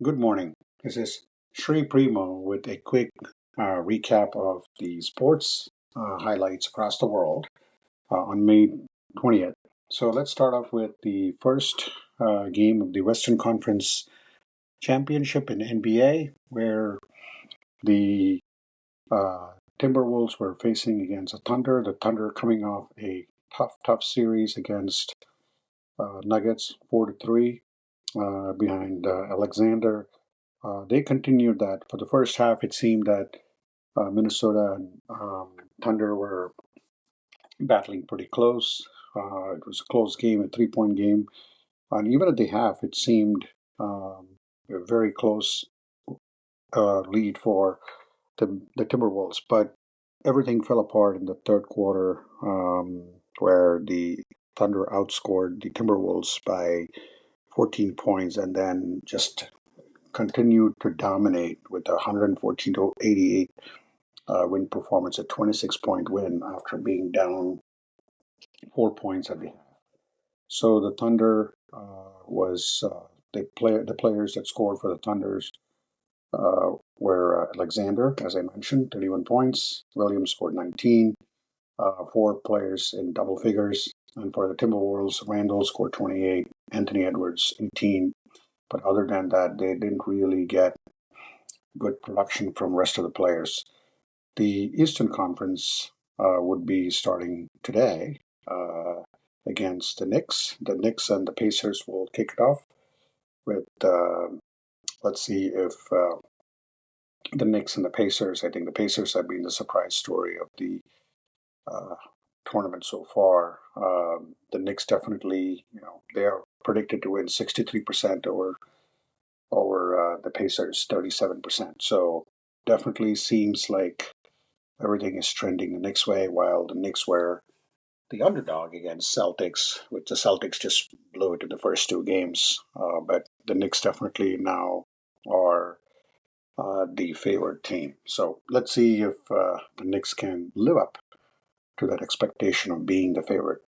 Good morning. This is Sri Primo with a quick recap of the sports highlights across the world on May 20th. So let's start off with the first game of the Western Conference Championship in NBA, where the uh, Timberwolves were facing against the Thunder. The Thunder coming off a tough series against Nuggets, 4-3, behind Alexander. They continued that. For the first half, it seemed that Minnesota and Thunder were battling pretty close. It was a close game, a 3-point game. And even at the half, it seemed a very close lead for the Timberwolves. But everything fell apart in the third quarter, where the Thunder outscored the Timberwolves by 14 points and then just continued to dominate with a 114 to 88 win performance, a 26-point win after being down 4 points at the half. So the Thunder was the players that scored for the Thunders were Alexander, as I mentioned, 31 points. Williams scored 19. Four players in double figures. And for the Timberwolves, Randall scored 28. Anthony Edwards 18. But other than that, they didn't really get good production from the rest of the players. The Eastern Conference would be starting today against the Knicks. The Knicks and the Pacers will kick it off with, let's see if the Knicks and the Pacers, I think the Pacers have been the surprise story of the uh, tournament so far. The Knicks definitely, they are predicted to win 63% over the Pacers, 37%. So definitely seems like everything is trending the Knicks way, while the Knicks were the underdog against Celtics, which the Celtics just blew it in the first two games. But the Knicks definitely now are the favored team. So let's see if the Knicks can live up to that expectation of being the favorite.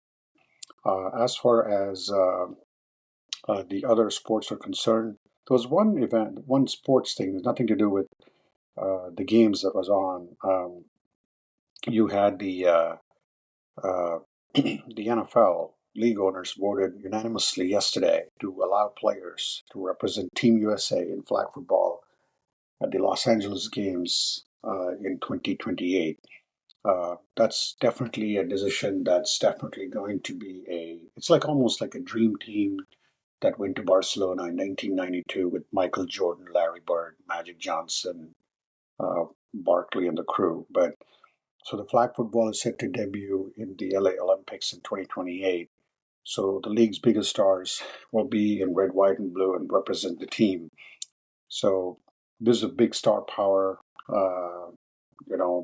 As far as the other sports are concerned, there was one event, one sports thing, nothing to do with the games that was on. You had uh, the NFL league owners voted unanimously yesterday to allow players to represent Team USA in flag football at the Los Angeles Games in 2028. That's definitely a decision that's definitely going to be it's like almost like a dream team that went to Barcelona in 1992 with Michael Jordan, Larry Bird, Magic Johnson, Barkley, and the crew. But so the flag football is set to debut in the LA Olympics in 2028. So the league's biggest stars will be in red, white, and blue and represent the team. So this is a big star power,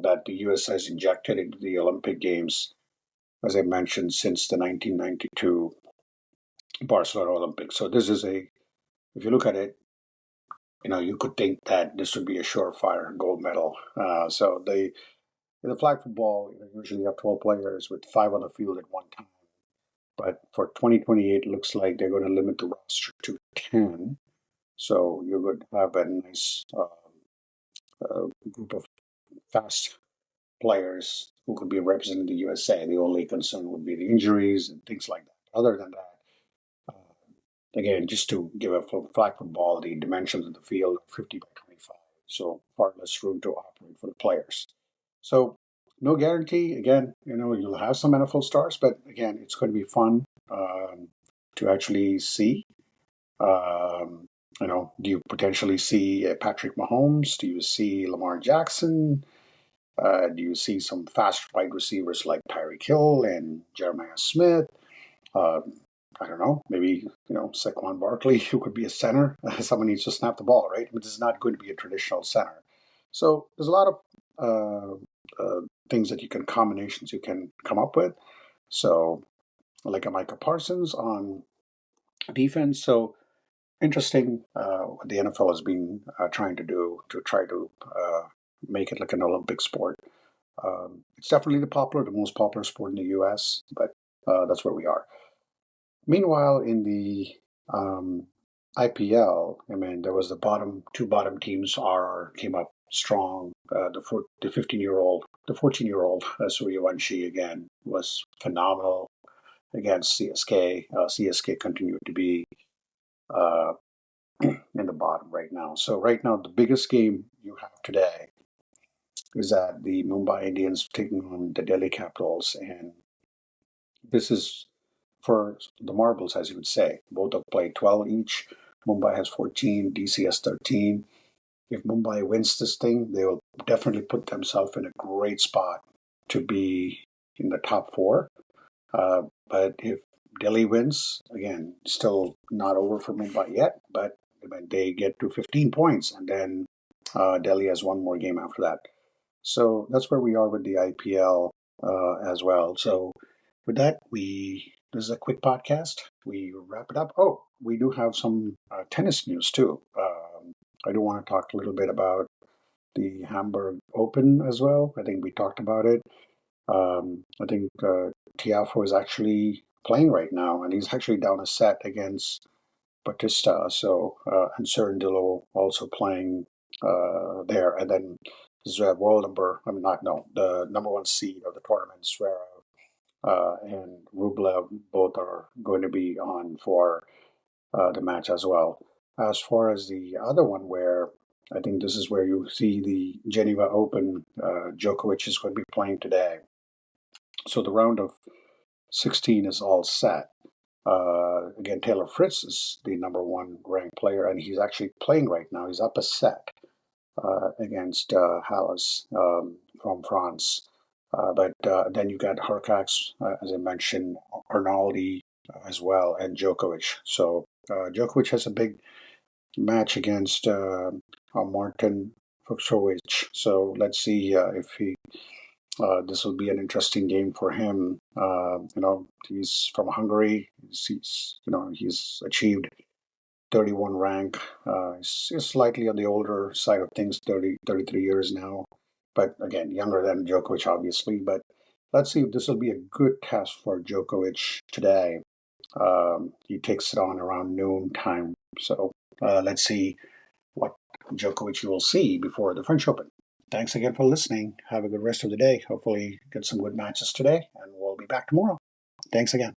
that the US has injected into the Olympic Games, as I mentioned, since the 1992 Barcelona Olympics. So this is if you look at it, you could think that this would be a surefire gold medal. So in the flag football, usually you have 12 players with five on the field at one time. But for 2028, it looks like they're going to limit the roster to 10. So you would have a nice group of fast players who could be representing the USA. The only concern would be the injuries and things like that. Other than that, again, just to give a flag football, the dimensions of the field are 50 by 25. So far less room to operate for the players. So no guarantee. Again, you'll have some NFL stars, but again, it's going to be fun to actually see. Um, do you potentially see Patrick Mahomes? Do you see Lamar Jackson? Do you see some fast wide receivers like Tyreek Hill and Jeremiah Smith? Uh, I don't know. Maybe Saquon Barkley, who could be a center. Someone needs to snap the ball, right? But this is not going to be a traditional center. So there's a lot of things that combinations you can come up with. So like a Micah Parsons on defense. So interesting what the NFL has been trying to do to try to make it like an Olympic sport. It's definitely the most popular sport in the U.S., but that's where we are. Meanwhile, in the um, IPL, I mean, there was two bottom teams are came up strong. The 15-year-old, the 14-year-old Suryavanshi again was phenomenal against CSK. CSK continued to be uh, in the bottom right now. So right now, the biggest game you have today is that the Mumbai Indians taking on the Delhi Capitals, and this is for the marbles, as you would say. Both have played 12 each. Mumbai has 14, DC has 13. If Mumbai wins this thing, they will definitely put themselves in a great spot to be in the top four. But if Delhi wins, again, still not over for Mumbai yet, but when they get to 15 points, and then Delhi has one more game after that. So that's where we are with the IPL as well. So with that, we this is a quick podcast. We wrap it up. Oh, we do have some tennis news too. I do want to talk a little bit about the Hamburg Open as well. I think we talked about it. I think Tiafo is actually playing right now, and he's actually down a set against Batista. So and Cerundolo also playing there, and then world number. I mean, not no, the number one seed of the tournament, Zverev and Rublev, both are going to be on for the match as well. As far as the other one, where I think this is where you see the Geneva Open, Djokovic is going to be playing today. So the round of 16 is all set. Again, Taylor Fritz is the number one ranked player, and he's actually playing right now. He's up a set against Halles from France. But then you got Hurkacz, as I mentioned, Arnaldi as well, and Djokovic. So Djokovic has a big match against Martin Fucsovic. So let's see if he. This will be an interesting game for him. He's from Hungary. He's achieved 31 rank. He's slightly on the older side of things, 33 years now. But again, younger than Djokovic, obviously. But let's see if this will be a good test for Djokovic today. He takes it on around noon time. So let's see what Djokovic you will see before the French Open. Thanks again for listening. Have a good rest of the day. Hopefully, get some good matches today, and we'll be back tomorrow. Thanks again.